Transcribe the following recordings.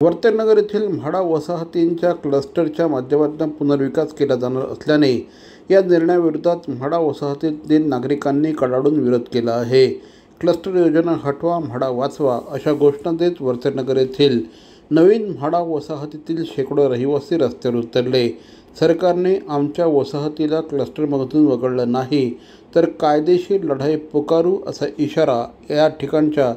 वर्तेनगर येथील म्हाडा वसाहतींच्या क्लस्टरच्या माध्यमातून पुनर्विकास केला जाणार असल्याने या निर्णयाविरोधात म्हाडा वसाहतीतील नागरिकांनी कडाडून विरोध केला आहे। क्लस्टर योजना हटवा, म्हाडा वाचवा अशा घोषणा देत वर्तेनगर येथील नवीन म्हाडा वसाहतीतील शेकडो रहिवासी रस्त्यावर उतरले। सरकारने आमच्या वसाहतीला क्लस्टरमधून वगळलं नाही तर कायदेशीर लढाई पुकारू असा इशारा या ठिकाणच्या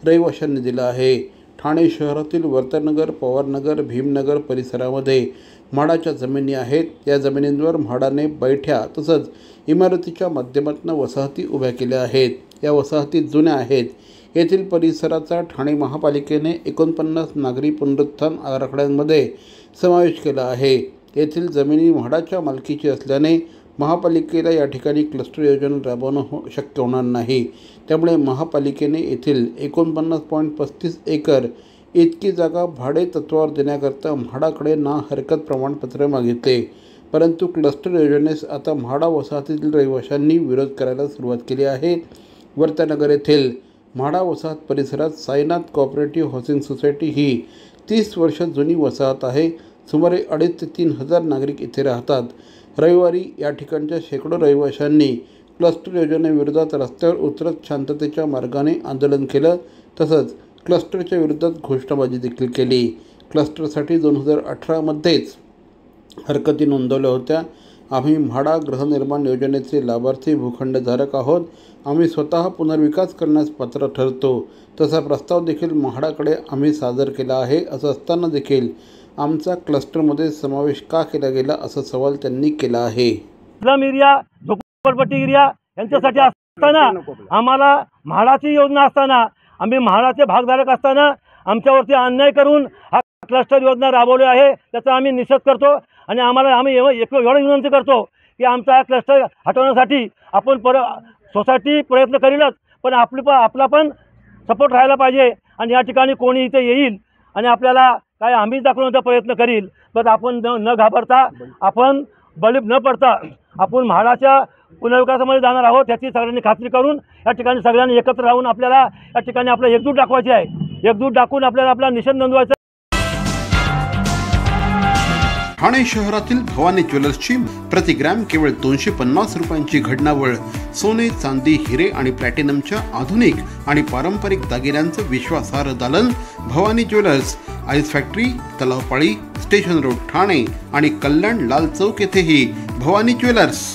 रहिवाशांनी दिला आहे। ठाणे शहरातील वर्तेनगर, पवारनगर, भीमनगर परिसरामध्ये म्हाडाच्या जमिनी आहेत। या जमिनींवर म्हाडाने बैठ्या तसंच इमारतीच्या माध्यमातून वसाहती उभ्या केल्या आहेत। या वसाहती जुन्या आहेत। येथील परिसराचा ठाणे महापालिकेने 49 नागरी पुनरुत्थान आराखड्यांमध्ये समावेश केला आहे। येथील जमिनी म्हाडाच्या मालकीची असल्याने महापालिकेला या ठिकाणी क्लस्टर योजना राबवणं शक्य होणार नाही। त्यामुळे महापालिकेने येथील 49.35 एकर इतकी जागा भाडे तत्त्वावर देण्याकरता म्हाडाकडे ना हरकत प्रमाणपत्र मागितले, परंतु क्लस्टर योजनेस आता म्हाडा वसाहतीतील रहिवाशांनी विरोध करायला सुरुवात केली आहे। वर्तेनगर येथील म्हाडा वसाहत परिसरात साईनाथ कोऑपरेटिव्ह हाऊसिंग सोसायटी ही 30 वर्ष जुनी वसाहत आहे। सुमारे 2,500 ते 3,000 नागरिक इथे राहतात। रविवारी या ठिकाणच्या शेकडो रहिवाशांनी क्लस्टर योजनेविरोधात रस्त्यावर उतरत शांततेच्या मार्गाने आंदोलन केलं, तसंच क्लस्टरच्या विरोधात घोषणाबाजी देखील केली। क्लस्टरसाठी 2018 मध्येच हरकती नोंदवल्या होत्या। आम्ही म्हाडा गृहनिर्माण योजनेचे लाभार्थी भूखंडधारक आहोत। आम्ही स्वतः पुनर्विकास करण्यास पात्र ठरतो। तसा प्रस्ताव देखील म्हाडाकडे आम्ही सादर केला आहे। असं असताना देखील आमचा क्लस्टरमध्ये समावेश का केला गेला असा सवाल त्यांनी केला आहे। स्लम एरिया, झोपडपट्टी एरिया यांच्यासाठी असताना आम्हाला म्हाडाची योजना असताना आम्ही म्हाडाचे भागधारक असताना आमच्यावरती अन्याय करून हा क्लस्टर योजना राबवली आहे, त्याचा आम्ही निषेध करतो। आणि आम्ही एवढं विनंती करतो की आमचा हा क्लस्टर हटवण्यासाठी आपण सोसायटी प्रयत्न करीलच, पण आपला पण सपोर्ट राहायला पाहिजे। आणि या ठिकाणी कोणी इथे येईल आणि आपल्याला काय आम्ही दाखवण्याचा प्रयत्न करील, तर आपण न घाबरता, आपण बळी न पडता आपण म्हाडाच्या पुनर्विकासामध्ये जाणार आहोत याची सगळ्यांनी खात्री करून या ठिकाणी सगळ्यांनी एकत्र राहून आपल्याला या ठिकाणी आपला एकजूट दाखवायची आहे। एकजूट दाखवून आपल्याला आपला निषेध नोंदवायचा। ठाणे शहरातील भवानी ज्वेलर्सची प्रति ग्रॅम केवळ 250 रुपयांची घडणावळ सोने, चांदी, हिरे आणि प्लॅटिनमच्या आधुनिक आणि पारंपरिक दागिन्यांचं विश्वासार्ह दालन Bhavani jewellers, ice factory, Talao Pali, station road, Thane आणि कल्याण लाल चौक येथेही भवानी ज्वेलर्स।